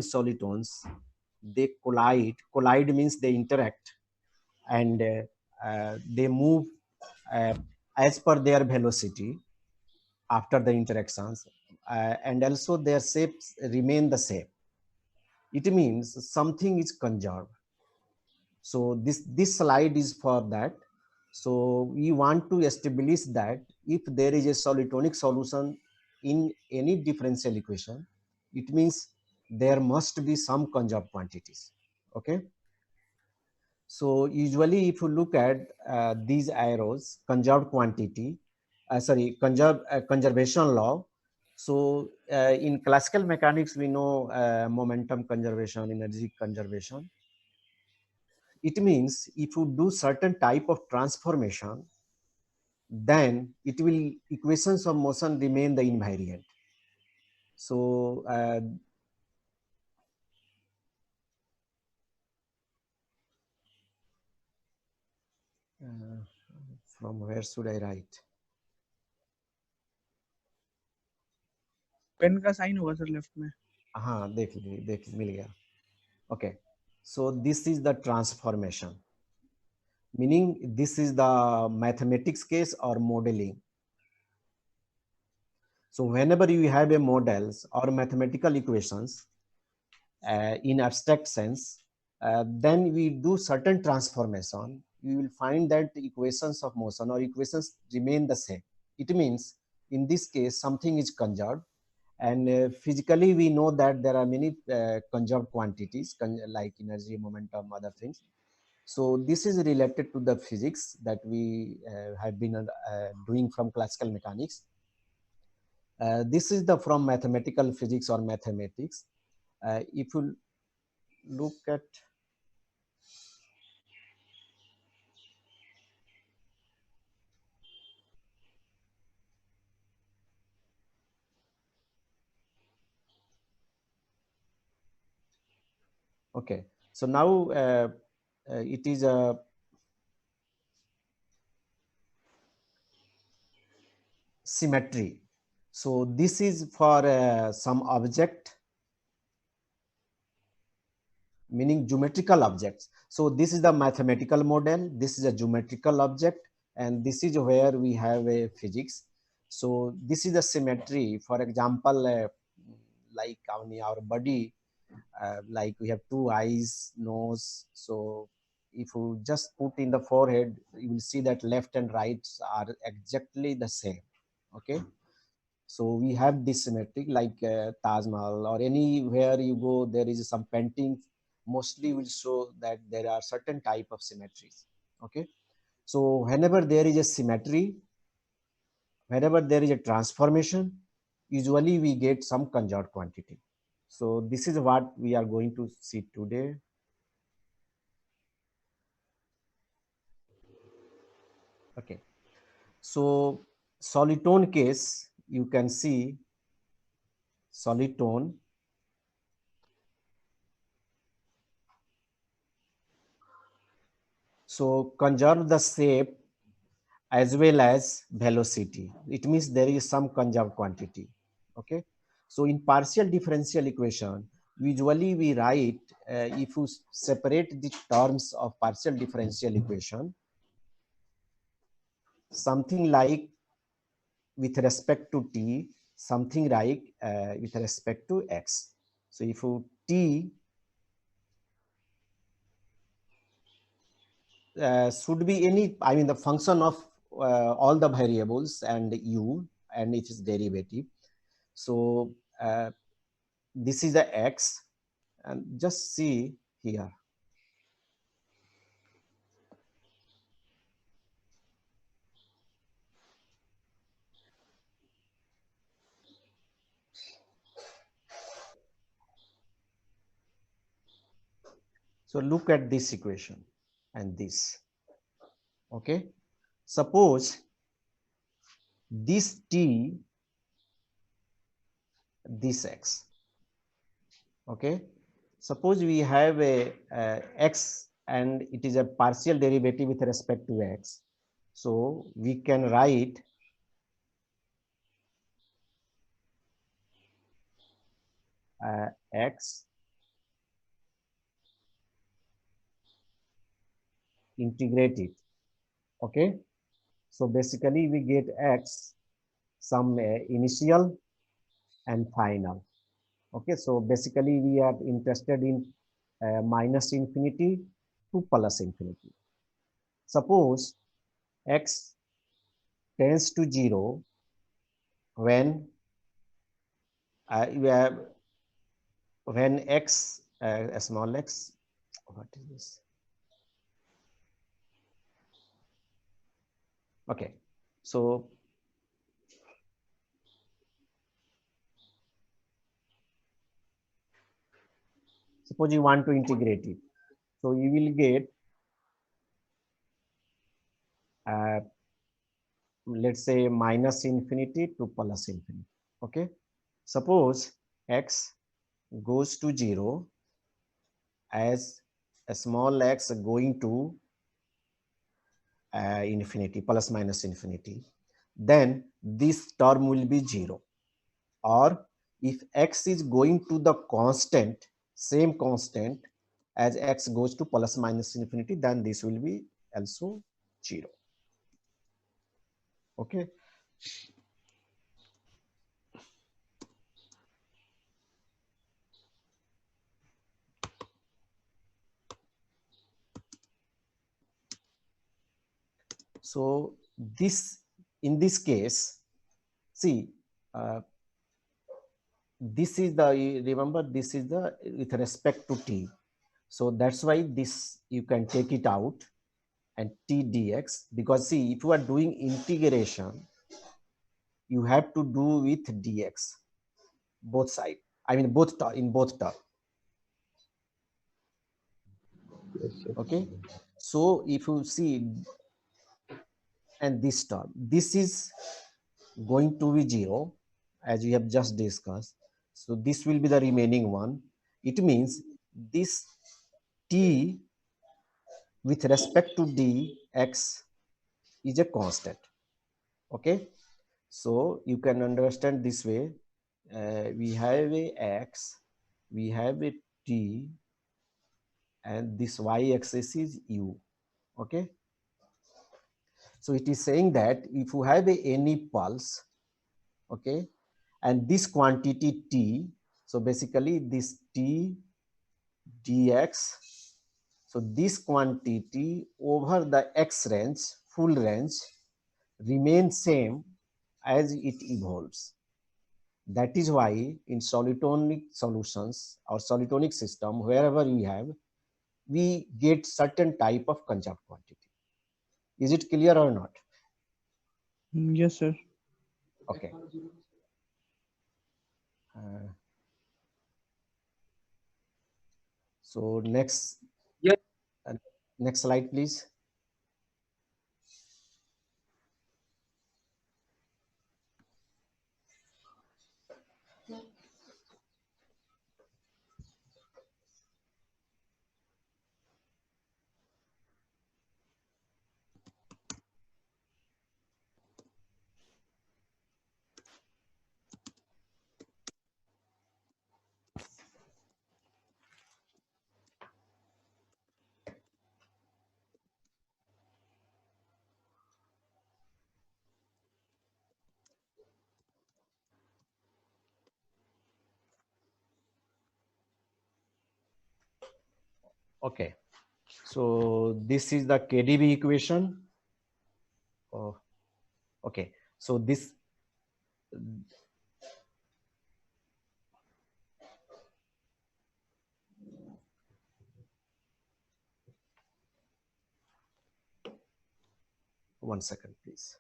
solitones, they collide. Collide means they interact, and they move uh, as per their velocity after the interactions, and also their shapes remain the same. It means something is conserved. So this slide is for that. So we want to establish that if there is a solitonic solution in any differential equation, it means there must be some conserved quantities. Okay. So usually if you look at these arrows, conserved quantity, conservation law. So in classical mechanics, we know momentum conservation, energy conservation. It means if you do certain type of transformation, then it will equations of motion remain the invariant. So from where should I write? Pen का sign होगा sir left में. हाँ देख मिल गया. Okay, so this is the transformation, meaning this is the mathematics case or modeling. So whenever you have a models or mathematical equations in abstract sense, then we do certain transformation, you will find that the equations of motion or equations remain the same. It means in this case something is conserved, and physically we know that there are many conserved quantities like energy, momentum, other things. So this is related to the physics that we have been doing from classical mechanics. This is the from mathematical physics or mathematics. If you look at okay, so now it is a symmetry. So this is for some object, meaning geometrical objects. So this is the mathematical model, this is a geometrical object, and this is where we have a physics. So this is a symmetry. For example, like on our body, like we have two eyes, nose. So if you just put in the forehead, you will see that left and right are exactly the same. Okay. So we have this symmetric, like Taj Mahal or anywhere you go, there is some paintings mostly will show that there are certain type of symmetries. Okay. So whenever there is a symmetry, whenever there is a transformation, usually we get some conserved quantity. So this is what we are going to see today. Okay. So solitone case, you can see solitone. So conserve the shape as well as velocity. It means there is some conserved quantity. Okay. So in partial differential equation, usually we write, if you separate the terms of partial differential equation, something like with respect to t, something like with respect to x. So if you t should be any, I mean the function of all the variables and u and its derivative. So this is the x, and just see here. So look at this equation and this. Okay. Suppose this t, this x. Okay. Suppose we have a x and it is a partial derivative with respect to x. So we can write x integrate it. Okay, so basically we get x, some initial and final. Okay, so basically we are interested in minus infinity to plus infinity. Suppose x tends to 0 when you have when x small x, what is this? Okay, so suppose you want to integrate it, so you will get uh, let's say minus infinity to plus infinity. Okay, suppose x goes to 0 as a small x going to infinity, plus minus infinity, then this term will be 0. Or if x is going to the constant, same constant as x goes to plus minus infinity, then this will be also 0. Okay. So this, in this case, see, this is the, remember, this is the with respect to t. So that's why this you can take it out and t dx, because see, if you are doing integration, you have to do with dx, both side. I mean, both term, in both term. Yes, sir. Okay. So if you see, and this term, this is going to be 0, as we have just discussed. So this will be the remaining one. It means this t with respect to dx is a constant. Okay, so you can understand this way. We have a x, we have a t, and this y-axis is u. Okay, so it is saying that if you have any pulse, okay, and this quantity t, so basically this t dx, so this quantity over the x range, full range, remains same as it evolves. That is why in solitonic solutions or solitonic system, wherever we have, we get certain type of conserved quantity. Is it clear or not? Yes, sir. Okay. Uh, so next, Yes. uh, next slide, please. Okay. So this is the KdV equation. Oh, okay. So this, one second, please.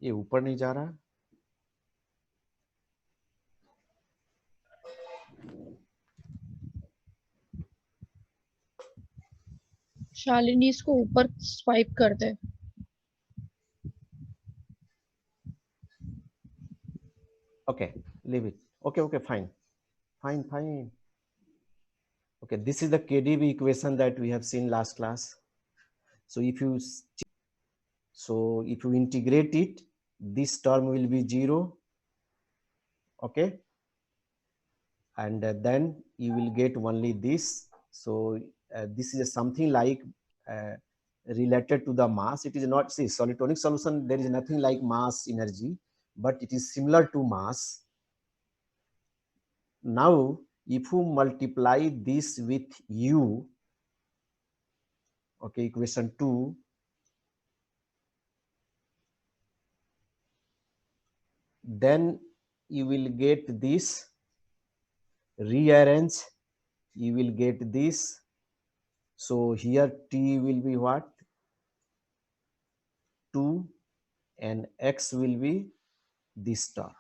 ये ऊपर नहीं जा रहा. शालिनी इसको ऊपर swipe कर दे. Okay, leave it. Okay, okay, fine. Fine, fine. Okay, this is the KdV equation that we have seen last class. So if you integrate it, this term will be 0, okay, and then you will get only this. So this is something like related to the mass. It is not, see, solitonic solution, there is nothing like mass energy, but it is similar to mass. Now if you multiply this with u, okay, equation 2, then you will get this, rearrange, you will get this. So here t will be what, 2, and x will be this term,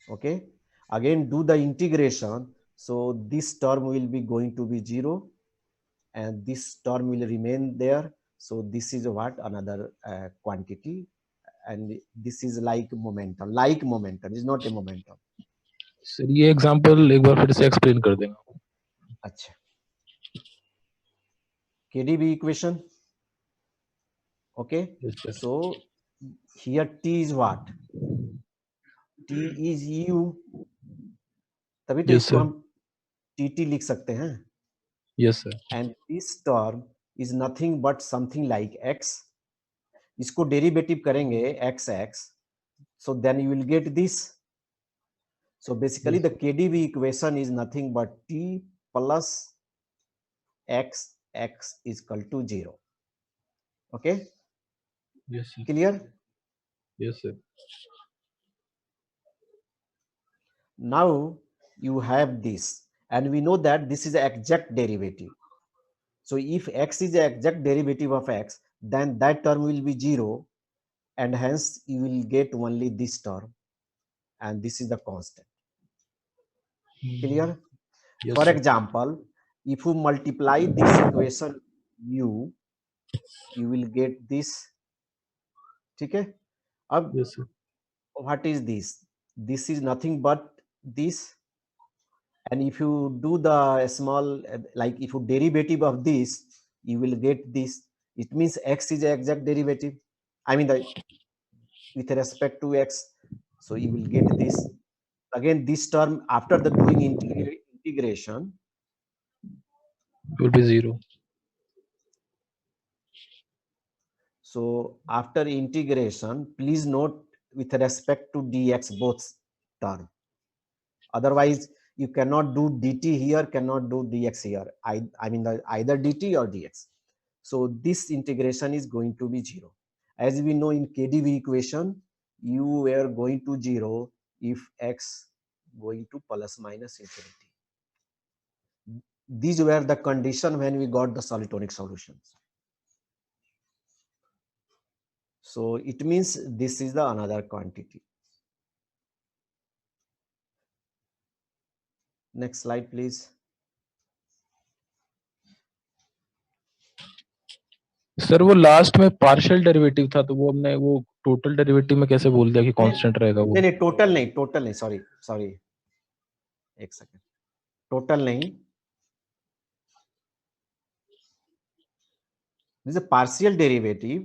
okay. Again do the integration, so this term will be going to be 0 and this term will remain there. So this is what, another quantity, and this is like momentum, is not a momentum. Sir ये example एक बार फिर से explain कर देंगे. अच्छा, KdV equation, okay. Yes, sir. So here T is what, T is U, तभी तो Yes, इसको sir. हम TT लिख सकते हैं. Yes, sir. And this term is nothing but something like x. इसको डेरिवेटिव करेंगे xx, so then you will get this. So basically Yes, the KdV equation is nothing but t plus x, x is equal to 0. Okay, Yes, sir. clear? Yes, sir. Now you have this, and we know that this is the exact derivative. So if x is the exact derivative of x, then that term will be 0, and hence you will get only this term, and this is the constant. Clear? Yes, For sir. example, if you multiply this equation u, you will get this. ठीक है? अब Yes, sir. what is this? This is nothing but this, and if you do the small, like if you derivative of this, you will get this. It means x is the exact derivative, I mean the with respect to x, so you will get this. Again this term, after the doing integration, It will be 0. so after integration, please note with respect to dx both term, otherwise you cannot do dt here, cannot do dx here. I mean the either dt or dx. So this integration is going to be 0. As we know in KdV equation, u were going to 0 if x going to plus minus infinity. These were the condition when we got the solitonic solutions. So it means this is the another quantity. Next slide, please. Sir वो last में partial derivative था, तो वो हमने वो total derivative में कैसे बोल दिया कि कांस्टेंट रहेगा वो? नहीं, टोटल नहीं, सॉरी, एक सेकंड, टोटल नहीं, this is a partial derivative,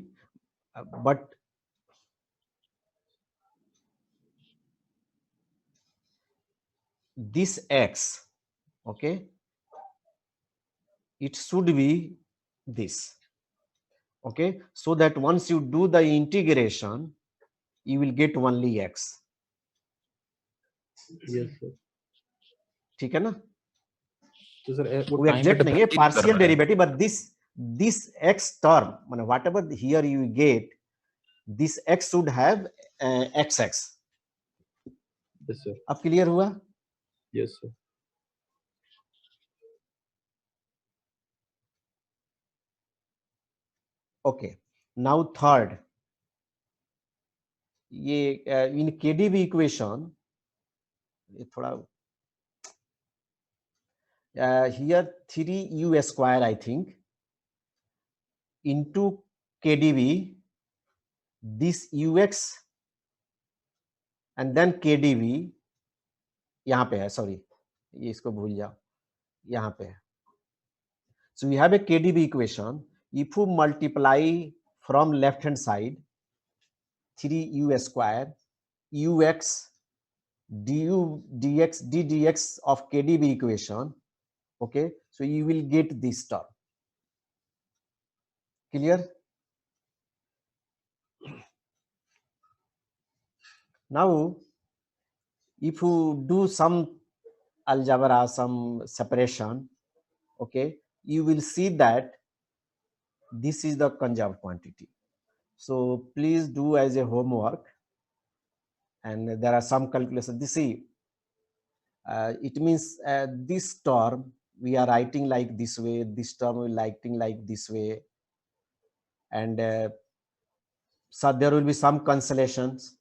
but this x, okay, it should be this, okay, so that once you do the integration, you will get only x. Yes, sir. ठीक है ना? तो sir वो exact नहीं है, partial derivative, but this x term, whatever here you get, this x should have xx. Yes, sir. अब clear हुआ? Yes, sir. Okay, now third, ये in KdV equation, ये थोड़ा here 3u square I think into KdV, this ux and then KdV, यहाँ पे है, sorry ये इसको भूल जाओ, यहाँ पे है. So we have a KdV equation. If you multiply from left hand side, 3u square ux du dx ddx of KdV equation. Okay, so you will get this term. Clear? Now, if you do some algebra, some separation, okay, you will see that this is the conserved quantity. So please do as a homework, and there are some calculations. This see, it means this term we are writing like this way, this term we are writing like this way, and so there will be some cancellations,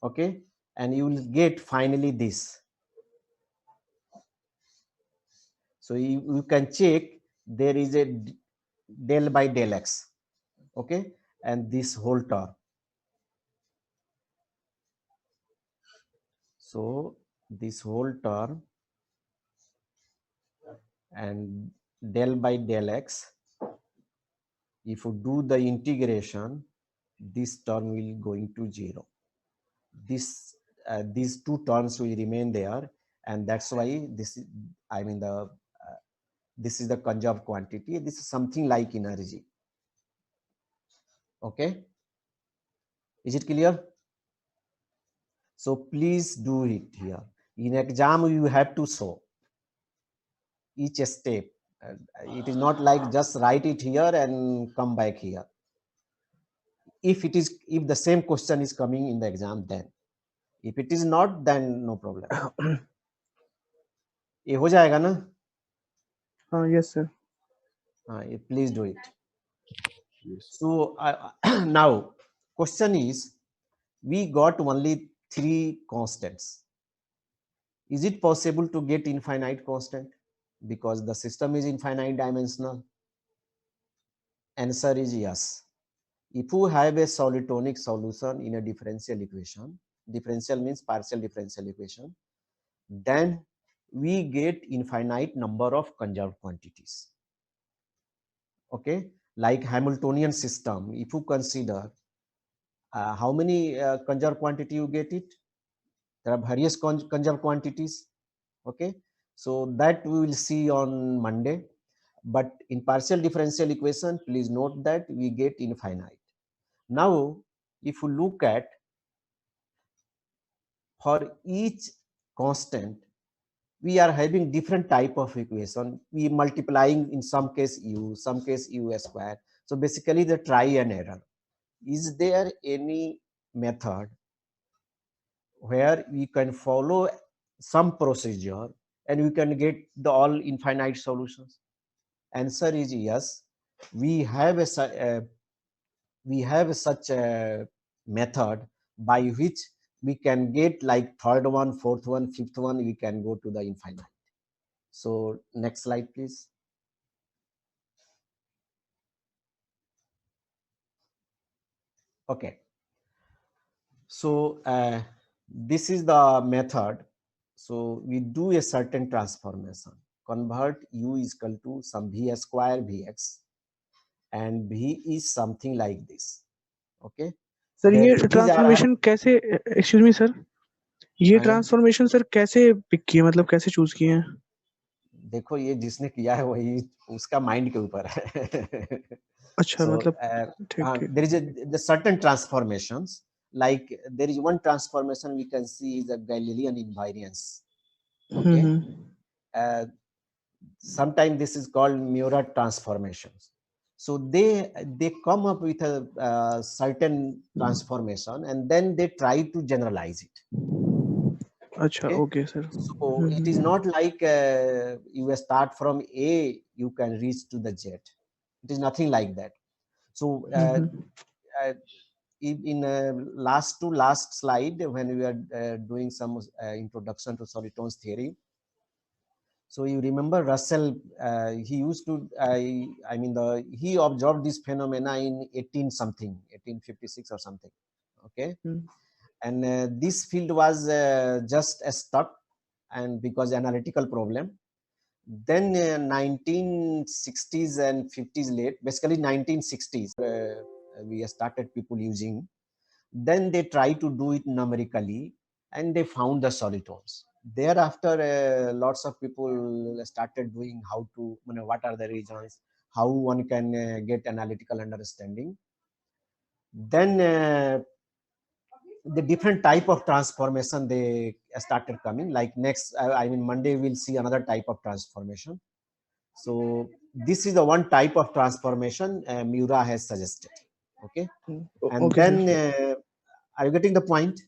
okay, and you will get finally this. So you can check there is a del by del x, okay, and this whole term. So this whole term and del by del x, if you do the integration, this term will going to 0. These two terms will remain there, and that's why this is, I mean, this is the conserved quantity. This is something like energy. Okay, is it clear? So please do it here. In exam, you have to show each step. It is not like just write it here and come back here. If the same question is coming in the exam, then if it is not, then no problem. ये हो जाएगा ना? Yes, sir. Please do it. So now question is, we got only 3 constants. Is it possible to get infinite constant? Because the system is infinite dimensional. Answer is yes. If you have a solitonic solution in a differential equation, differential means partial differential equation, then we get infinite number of conserved quantities. Okay, like Hamiltonian system, if you consider how many conserved quantity you get it, there are various conserved quantities. Okay, so that we will see on Monday. But in partial differential equation, please note that we get infinite. Now, if you look at, for each constant, we are having different type of equation. We multiplying in some case u, some case u square. So basically the try and error. Is there any method where we can follow some procedure and we can get the all infinite solutions? Answer is yes. We have such a method by which we can get like third one, fourth one, fifth one, we can go to the infinite. So next slide, please. Okay. So this is the method. So we do a certain transformation. Convert u is equal to some v square vx, and v is something like this. Okay. Sir ये These are transformation कैसे, excuse me sir, ये हाँ। Transformation sir कैसे pick किए, मतलब कैसे choose किए हैं? देखो ये जिसने किया है वही उसका माइंड के ऊपर है. अच्छा, So मतलब ठीक ठीक. there is the certain transformations, like there is one transformation we can see is a Galilean invariance. Okay. Sometimes this is called Murat transformations. So they come up with a certain transformation and then they try to generalize it. अच्छा, okay sir. So it is not like you start from A, you can reach to the Z. It is nothing like that. So in last slide, when we are doing some introduction to solitons theory, so you remember Russell, he used to, he observed this phenomena in 1856 or something. Okay. And this field was just stuck, and because analytical problem. Then 1960s and 50s late, basically 1960s, we started people using Then they try to do it numerically, and they found the solitons. Thereafter, lots of people started doing how to, what are the regions, how one can get analytical understanding. Then the different type of transformation they started coming. Like next, I mean Monday we'll see another type of transformation. So this is the one type of transformation Miura has suggested. Okay, and Okay, then sir. are you getting the point?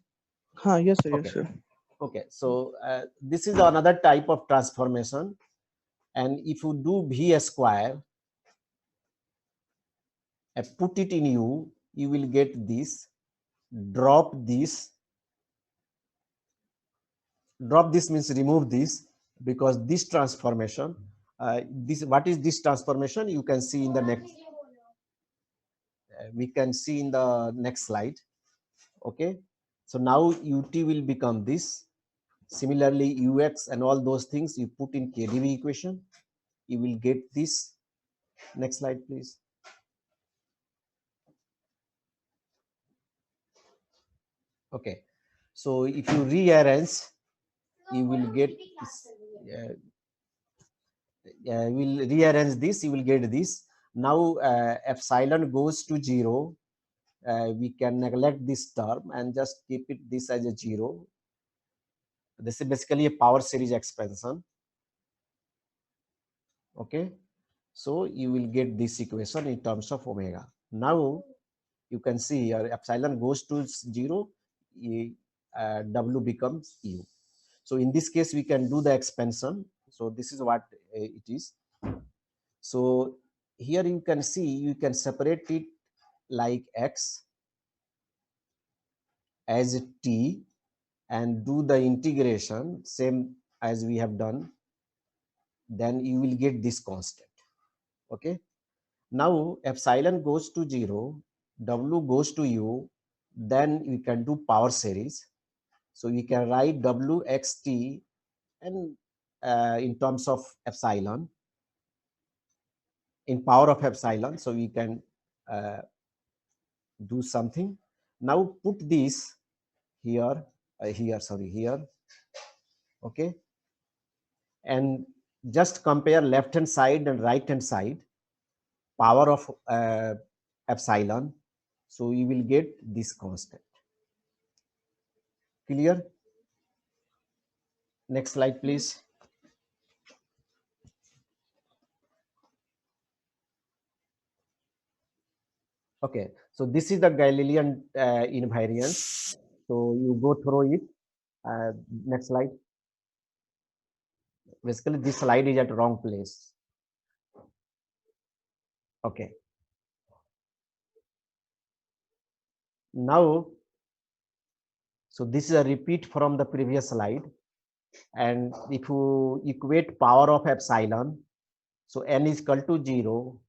Yes, sir. Yes, Okay. sir. Okay, so this is another type of transformation, and if you do V square and put it in U, you will get this. Drop this. Drop this means remove this, because this transformation, what is this transformation? You can see in the next. We can see in the next slide. Okay, so now ut will become this. Similarly, ux and all those things you put in KdV equation, you will get this. Next slide, please. Okay, so if you rearrange, you will get this. Will rearrange this, you will get this. Now epsilon goes to 0. We can neglect this term and just keep it this as a 0. This is basically a power series expansion. Okay, so you will get this equation in terms of omega. Now you can see your epsilon goes to 0, W becomes U. So in this case, we can do the expansion. So this is what it is. So here you can see, you can separate it like X as T and do the integration same as we have done. Then you will get this constant. Okay. Now epsilon goes to 0, W goes to U, then we can do power series. So we can write WXT and in terms of epsilon, in power of epsilon. So we can do something. Now put this here, here. Okay. And just compare left hand side and right hand side, power of epsilon. So you will get this constant. Clear? Next slide, please. Okay, so this is the Galilean invariance. So you go through it. Next slide. Basically, this slide is at wrong place. Okay. Now, so this is a repeat from the previous slide. And if you equate power of epsilon, so n is equal to 0,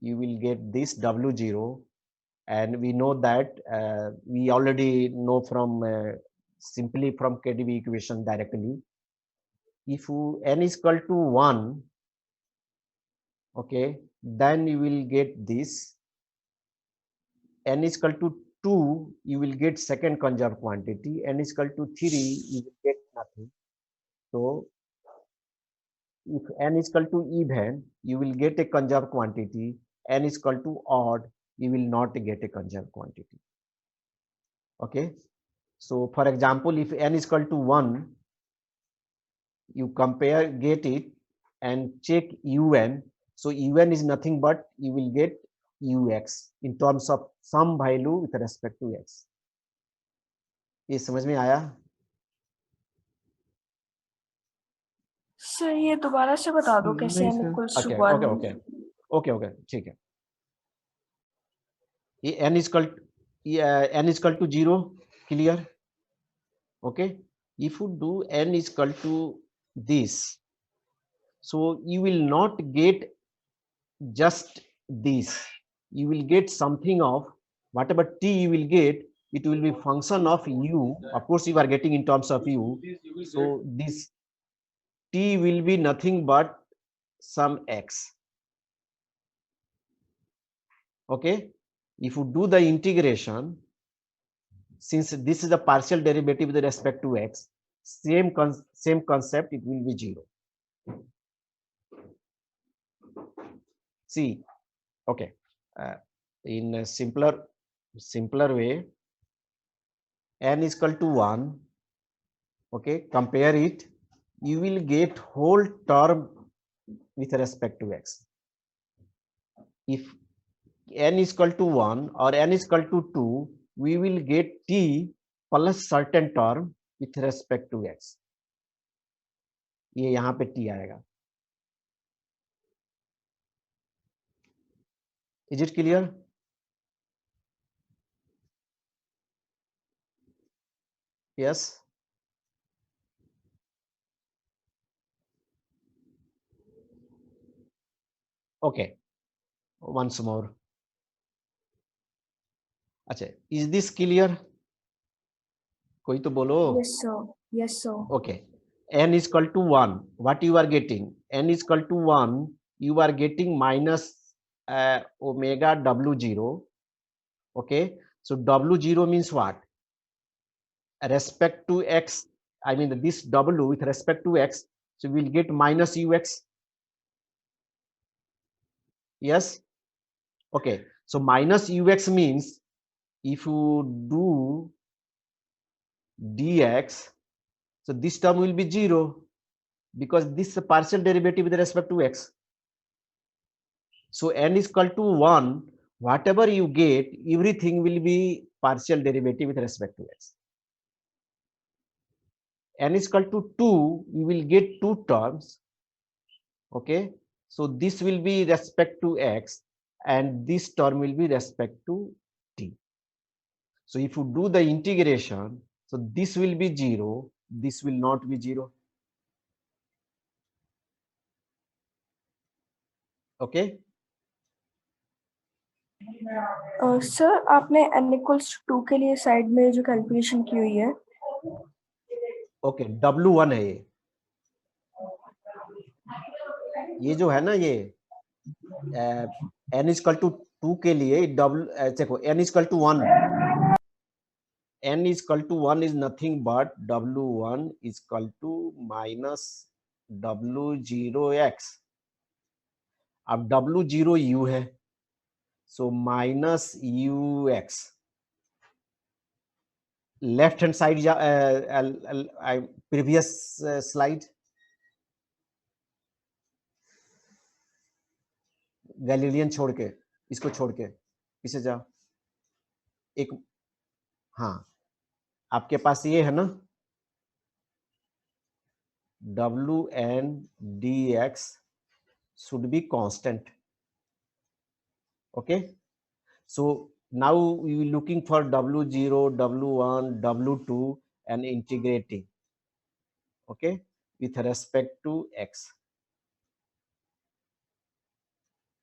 you will get this W0. And we know that we already know from simply from KdV equation directly. If you n is equal to 1, okay, then you will get this. N is equal to 2, you will get second conserved quantity. N is equal to 3, you will get nothing. So if n is equal to even, you will get a conserved quantity. N is equal to odd, you will not get a conserved quantity. Okay. So for example, if n is equal to 1, you compare, get it and check un. So un is nothing but you will get ux in terms of some value with respect to x. ये समझ में आया? Sir ये दोबारा से बता दो कैसे नहीं, n sir. equals to Okay, 1. okay, ठीक है. ये n is equal to 0, clear? Okay. If you do n is equal to this, so you will not get just this. You will get something of whatever t you will get. It will be function of u. Of course, you are getting in terms of u. So this t will be nothing but some x. Okay. If you do the integration, since this is a partial derivative with respect to x, same concept, it will be 0. See, okay, in a simpler way, n is equal to 1, okay, compare it, you will get whole term with respect to x. If n is equal to 1 or n is equal to 2, we will get t plus certain term with respect to x. ये यहाँ पे t आएगा. Is it clear? Yes. Okay. Once more. अच्छा, is this clear? कोई तो बोलो. Yes, sir. Yes, sir. Okay. N is equal to 1. What you are getting? N is equal to 1. You are getting minus omega W0. Okay. So W0 means what? Respect to x. I mean this W with respect to x. So we'll get minus ux. Yes. Okay. So minus ux means if you do dx, so this term will be 0 because this is a partial derivative with respect to x. So n is equal to 1. Whatever you get, everything will be partial derivative with respect to x. N is equal to 2. We will get two terms. Okay. So this will be respect to x and this term will be respect to t. So if you do the integration, so this will be 0. This will not be 0. Okay. Sir आपने n equals to 2 के लिए side में जो calculation की हुई है. Okay, W1 है ये जो है ना, ये n इज इक्वल टू 2 के लिए देखो n is equal to 1. n is equal to 1 is nothing but W1 is equal to minus W0x. अब W0 u है, so minus ux. Left hand side previous slide, Galilean छोड़ के, इसको छोड़ के पीछे जाओ एक. हाँ, आपके पास ये है ना, Wn dx should be constant. Okay, so now we are looking for W0, W1, W2 and integrating, okay, with respect to x.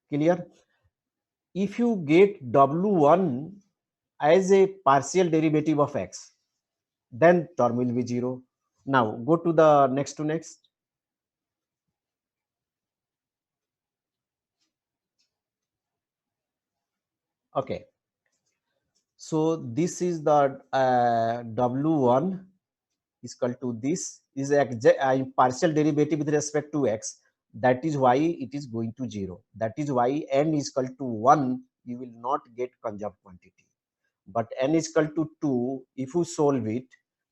Clear? If you get W1 as a partial derivative of x, then term will be 0. Now go to the next. Okay, so this is the W1 is equal to this is a partial derivative with respect to x. That is why it is going to 0. That is why n is equal to 1. You will not get conjugate quantity. But n is equal to 2. If you solve it,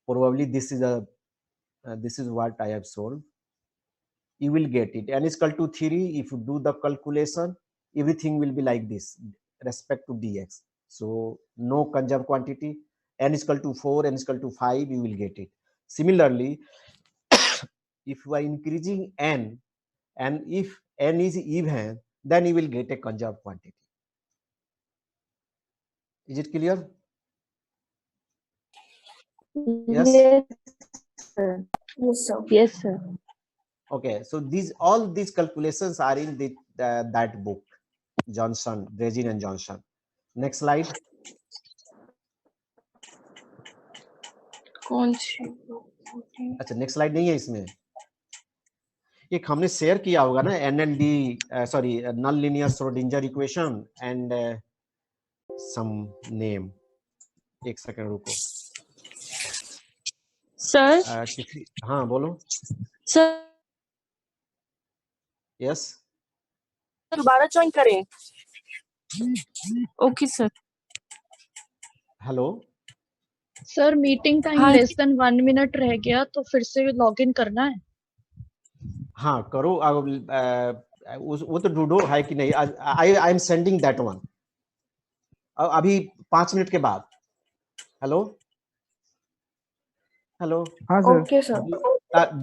probably this is what I have solved. You will get it. N is equal to 3. If you do the calculation, everything will be like this, respect to dx. So no conjugate quantity. N is equal to 4, n is equal to 5, you will get it. Similarly, if you are increasing n, and if n is even, then you will get a conjugate quantity. Is it clear? Yes. Yes, sir. Yes, sir. Yes, sir. Okay, so all these calculations are in that book, Johnson, Dregin and Johnson. Next slide. कौन सी? अच्छा, next slide नहीं है इसमें. एक हमने share किया होगा ना, NLD sorry non linear Schrodinger equation and some name. एक सेकंड रुको. सर हाँ बोलो। सर यस दोबारा ज्वाइन करें? Okay sir. Hello. Sir meeting time हाँ लेस देन 1 मिनट रह गया तो फिर से लॉग इन करना है। हाँ करो। वो तो ढूंढो है कि नहीं। I am sending that one अभी 5 मिनट के बाद। Hello hello. हाँ सर। Okay sir.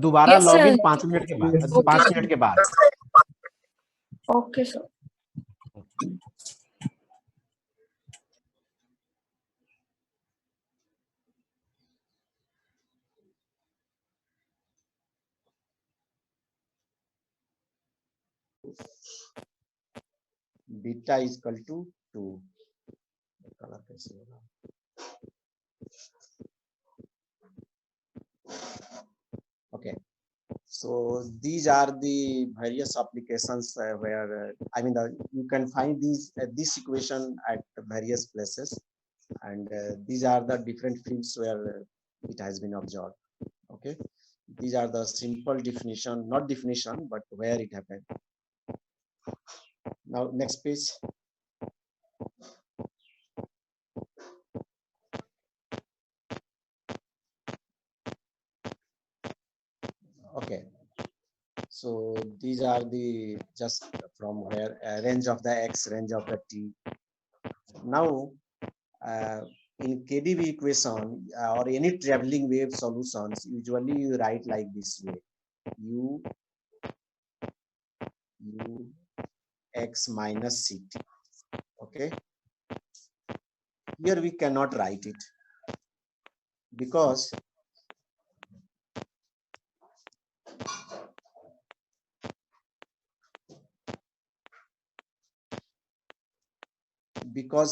दोबारा Yes, log in sir. 5 minute के बाद। Yes. 5 मिनट के बाद। Okay sir. Beta is equal to 2। Colour कैसे होगा? Okay. So these are the various applications where you can find this equation at various places, and these are the different fields where it has been observed. Okay, these are the simple definition, not definition, but where it happened. Now next page. Okay, so these are the just from where range of the x, range of the t. Now in KDV equation or any traveling wave solutions, usually you write like this way: u x minus ct. Okay, here we cannot write it because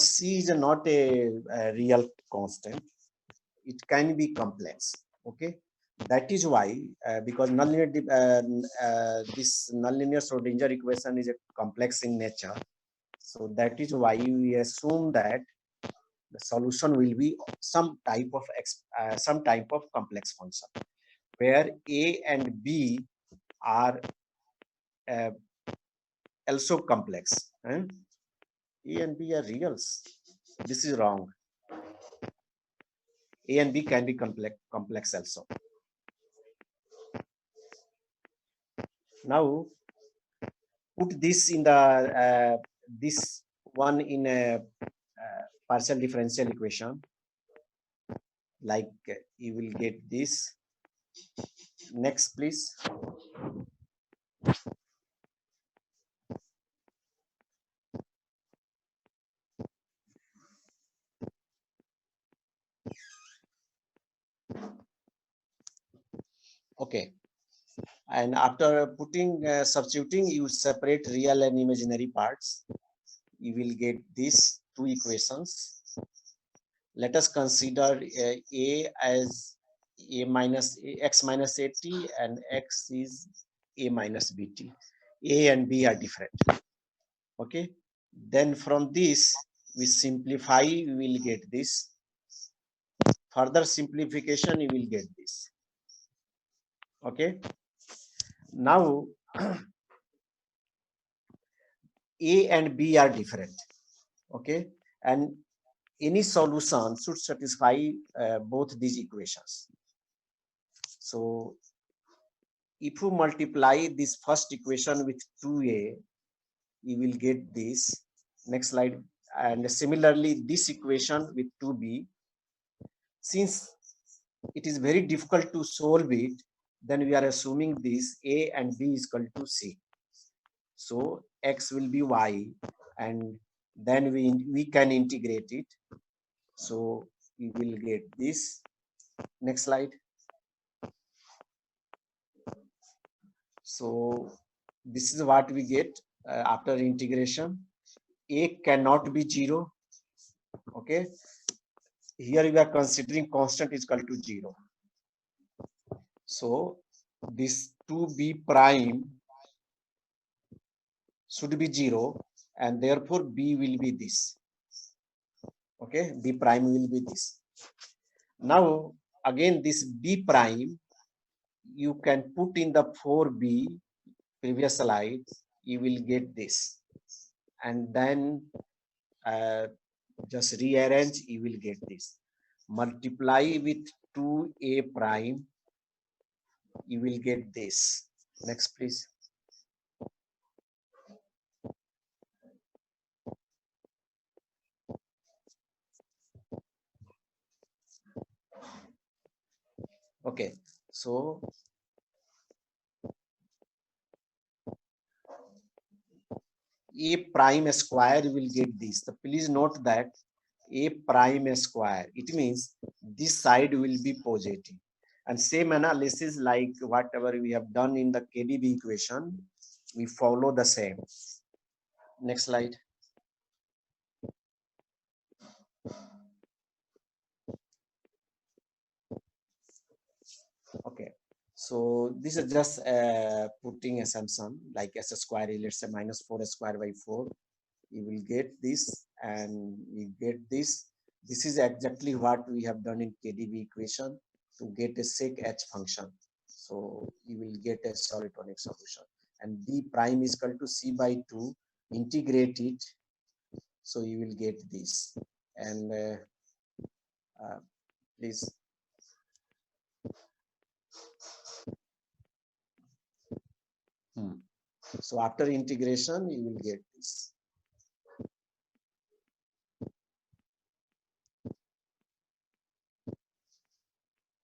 c is not a real constant. It can be complex. Okay, that is why because this nonlinear Schrodinger equation is a complex in nature, so that is why we assume that the solution will be some type of complex function where a and b are also complex. A and b are reals. This is wrong. A and b can be complex also. Now put this in the this one in a partial differential equation, like you will get this. Next please. Okay, and after putting substituting, you separate real and imaginary parts. You will get these two equations. Let us consider a as a minus x minus at and x is a minus bt. A and b are different. Okay, then from this we simplify, we will get this. Further simplification, you will get this. Okay, now A and B are different. Okay, and any solution should satisfy both these equations. So if you multiply this first equation with 2a, you will get this. Next slide. And similarly, this equation with 2b, since it is very difficult to solve it, then we are assuming this a and b is equal to c. So x will be y, and then we can integrate it. So we will get this. Next slide. So this is what we get after integration. A cannot be 0. Okay, here we are considering constant is equal to 0. So this 2b prime should be 0, and therefore b will be this. Okay, b prime will be this. Now again this b prime, you can put in the 4b previous slide, you will get this, and then just rearrange, you will get this. Multiply with 2a prime, you will get this. Next, please. Okay, so a prime square, you will get this. So please note that a prime square, it means this side will be positive. And same analysis like whatever we have done in the KDB equation, we follow the same. Next slide. Okay, so this is just putting assumption like s square is, let's say, minus 4 square by 4. You will get this and you get this. This is exactly what we have done in KDB equation to get a sec h function. So you will get a solitonic solution. And b prime is equal to c by 2. Integrate it. So you will get this. And please. So after integration, you will get this.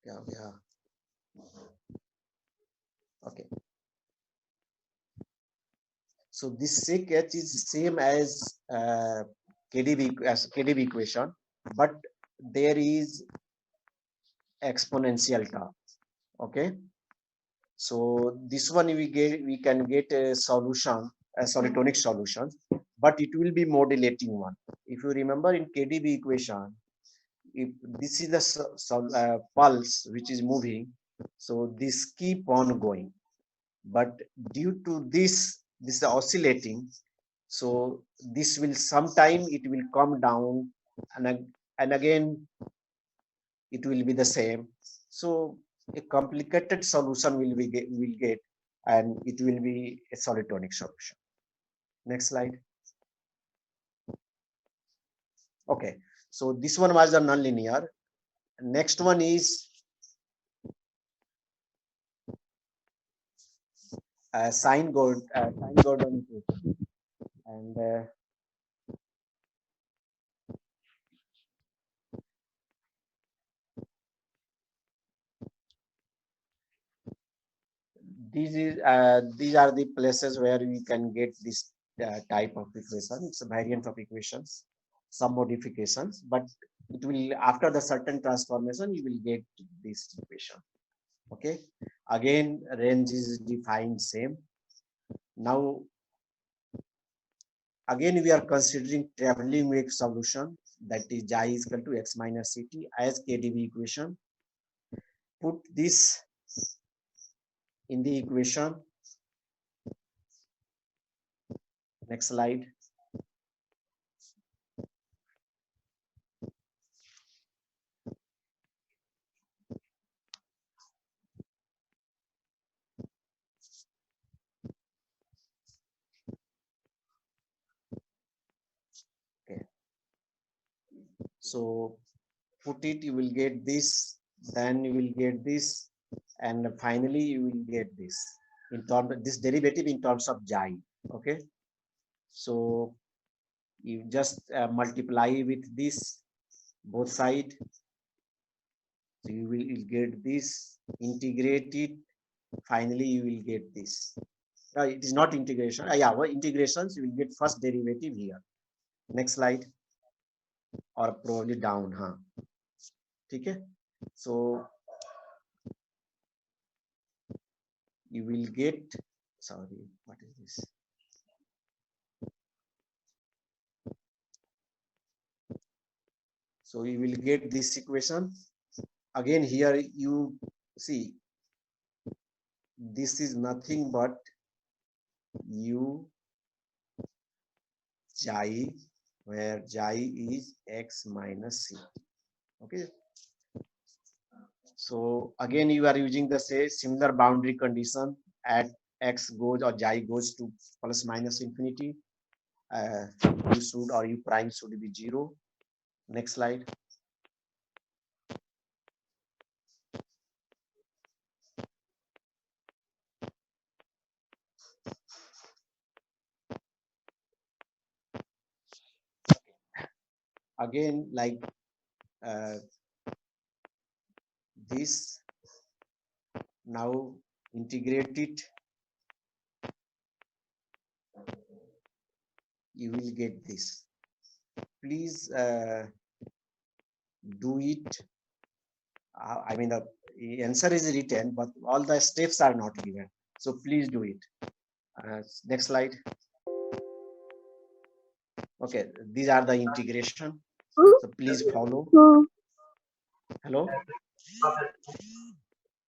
Yeah. Okay. So this sec h is same as KDB equation, but there is exponential term. Okay. So this one we can get a solution, a solitonic solution, but it will be modulating one. If you remember in KDB equation, if this is the pulse which is moving, so this keep on going. But due to this is oscillating, so this will sometime it will come down, and again it will be the same. So a complicated solution will get, and it will be a solitonic solution. Next slide. Okay, so this one was the nonlinear. Next one is sine Gordon equation, and these are the places where we can get this type of equation. It's a variant of equations, some modifications, but it will, after the certain transformation, you will get this equation. Okay, again range is defined same. Now again we are considering traveling wave solution, that is xi is equal to x minus ct as KDB equation. Put this in the equation. Next slide. Okay. So put it, you will get this, then you will get this, and finally you will get this in terms of this derivative in terms of xi. Okay. So you just multiply with this both side. So you will get this, integrate it, finally you will get this. It is not integration. Integrations, you will get first derivative here. Next slide, or probably down. Okay. So you will get, sorry, what is this? So you will get this equation. Again here you see, this is nothing but u xi, where xi is x minus c. Okay. So again, you are using the similar boundary condition at x goes or y goes to plus minus infinity. U should or U prime should be 0. Next slide. Again, like this, now integrate it, you will get this. Please do it. I mean, the answer is written, but all the steps are not given. So please do it. Next slide. Okay, these are the integration. So please follow. Hello.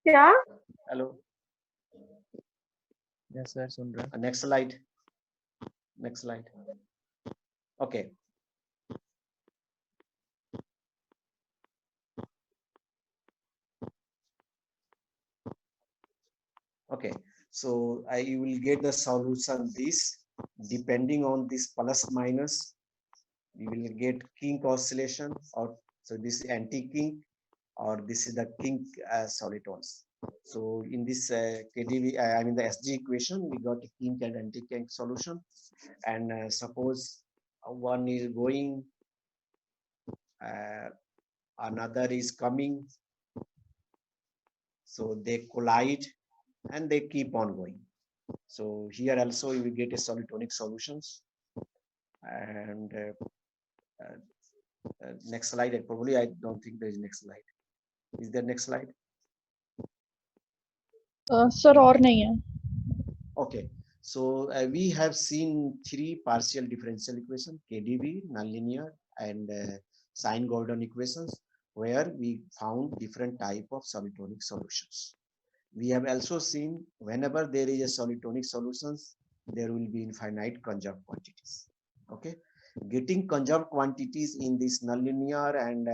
Yeah. Hello. Yes, sir, सुन रहा हूँ. Next slide. Next slide. Okay. Okay. So you will get the solution this, depending on this plus minus, you will get kink oscillation, or so this is anti-kink, or this is the kink solitons. So in this KDV, I mean the SG equation, we got a kink and anti-kink solution. And suppose one is going, another is coming, so they collide and they keep on going. So here also you will get a solitonic solutions. And next slide, probably I don't think there is next slide. Is there next slide? Sir और नहीं है. Okay, so we have seen 3 partial differential equations, KdV, nonlinear, and Sine-Gordon equations, where we found different type of solitonic solutions. We have also seen whenever there is a solitonic solutions, there will be infinite conjugate quantities. Okay, getting conjugate quantities in this nonlinear and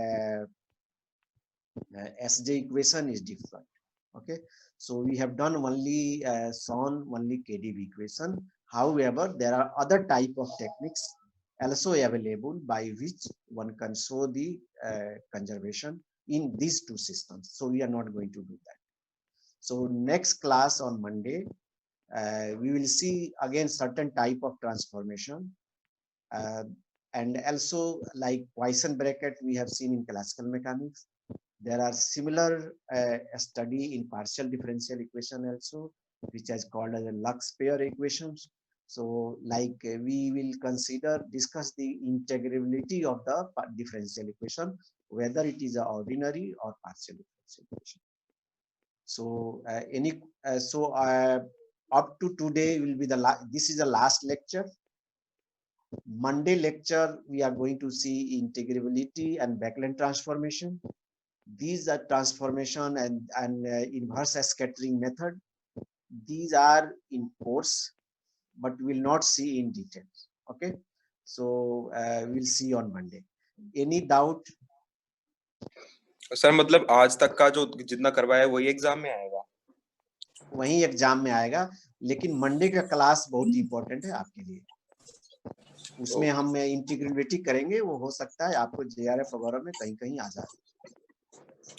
SJ equation is different. Okay, so we have done only shown only KdV equation. However, there are other type of techniques also available by which one can show the conservation in these two systems. So we are not going to do that. So next class on Monday, we will see again certain type of transformation, and also like Poisson bracket we have seen in classical mechanics. There are similar study in partial differential equation also, which is called as a Lux pair equations. So like we will discuss the integrability of the differential equation, whether it is an ordinary or partial differential equation. So up to today will be this is the last lecture. Monday lecture we are going to see integrability and Backlund transformation. These are transformation and inverse scattering method. These are in course, but we will not see in detail. Okay, so we'll see on Monday. Any doubt? Sir मतलब आज तक का जो जितना करवाया वही exam में आएगा? वही एग्जाम में आएगा, लेकिन मंडे का क्लास बहुत इंपॉर्टेंट है आपके लिए. उसमें हम इंटीग्रेबिलिटी करेंगे, वो हो सकता है आपको JRF वगैरह में कहीं आ जाए.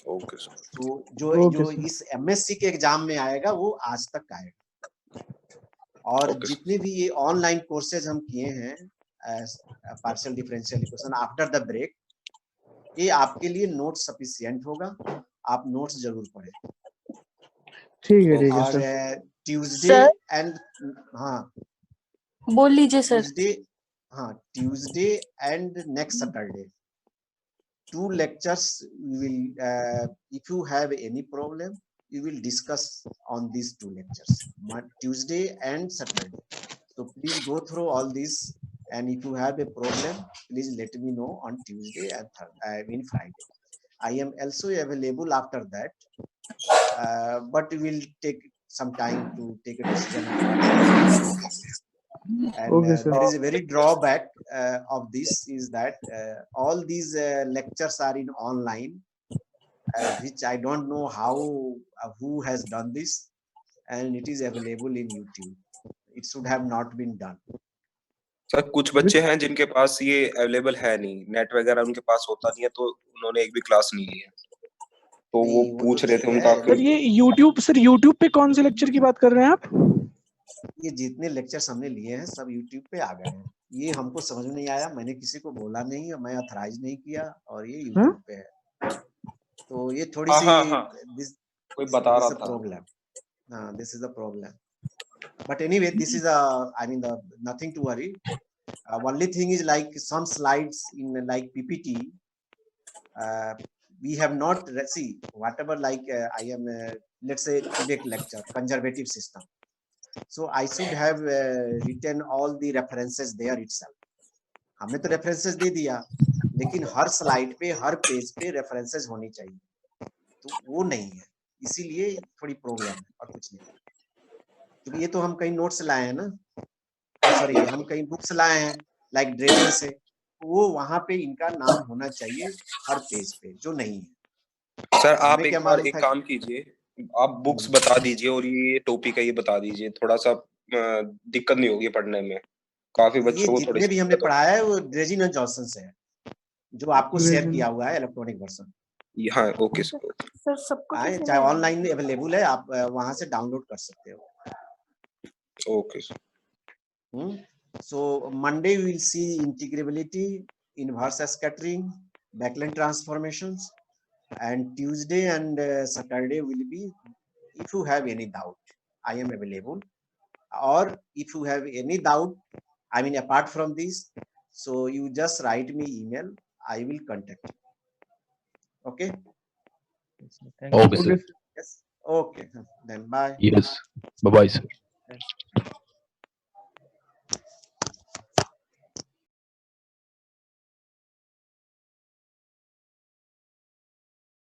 Okay sir. तो जो इस MSc के एग्जाम में आएगा वो आज तक आएगा. और जितने भी ये ऑनलाइन कोर्सेज हम किए हैं partial differential equation after the break, ये आपके लिए नोट सफिशिएंट होगा. आप नोट्स जरूर पढ़ें. ठीक है और सर. ट्यूसडे एंड बोल लीजिए sir. Tuesday and next Saturday 2 lectures we will if you have any problem we will discuss on these 2 lectures, Tuesday and Saturday. So please go through all this, and if you have a problem please let me know on Tuesday and Friday. I am also available after that, but we will take some time to take a decision. And there is a very drawback of this is that all these lectures are in online, which I don't know how who has done this, and it is available in YouTube. It should have not been done. Sir कुछ बच्चे हैं जिनके पास ये available है नहीं, net वगैरह उनके पास होता नहीं है, तो उन्होंने एक भी क्लास नहीं ली है, तो वो नहीं, वो पूछ तो रहे ठीक थे है, उनका सर ये YouTube पे कौन से लेक्चर की बात कर रहे हैं आप? ये जितने लेक्चर्स हमने लिए हैं सब YouTube पे आ गए हैं। ये हमको समझ में नहीं आया, मैंने किसी को बोला नहीं और मैं ऑथराइज नहीं किया, और ये YouTube पे है। तो ये थोड़ी हाँ सी हाँ हाँ, this कोई बता this रहा is a था। problem. This is a problem. But anyway, this is I mean, nothing to worry. Only thing is like some slides in like PPT, we have not see whatever like I am let's say today lecture conservative system. So I should have written all the references there itself. हमने तो references दे दिया, लेकिन हर slide पे हर page पे references होनी चाहिए, तो वो नहीं है, इसीलिए थोड़ी प्रॉब्लम है और कुछ नहीं। क्योंकि ये तो हम कहीं नोट्स लाए हैं ना, सॉरी हम कहीं बुक्स लाए हैं लाइक ड्रेजिंग से, वो वहां पे इनका नाम होना चाहिए हर पेज पे, जो नहीं है। सर आप हमें एक क्या बार मालूम एक था काम कीजिए, आप बुक्स बता दीजिए और ये टॉपिक है ये बता दीजिए, थोड़ा सा दिक्कत नहीं होगी पढ़ने में, काफी ये बच्चों को थोड़ी जितने सी भी हमने दिक्कत होगी। पढ़ाया है वो ड्रेजिंग एंड जॉनसन से है, जो आपको शेयर Dresden. किया हुआ है इलेक्ट्रॉनिक वर्जन। हाँ ओके सर, सर सबको आए कैसे चाहे मिलेगा? ऑनलाइन अवेलेबल है, आप वहां से डाउनलोड कर सकते हो। Okay sir. So Monday we will see integrability, inverse scattering, backland transformations, and Tuesday and Saturday will be, if you have any doubt, I am available, or if you have any doubt, I mean apart from this, so you just write me email, I will contact you. Okay? Okay, sir. Yes. Okay. Then bye. Yes. Bye bye, sir.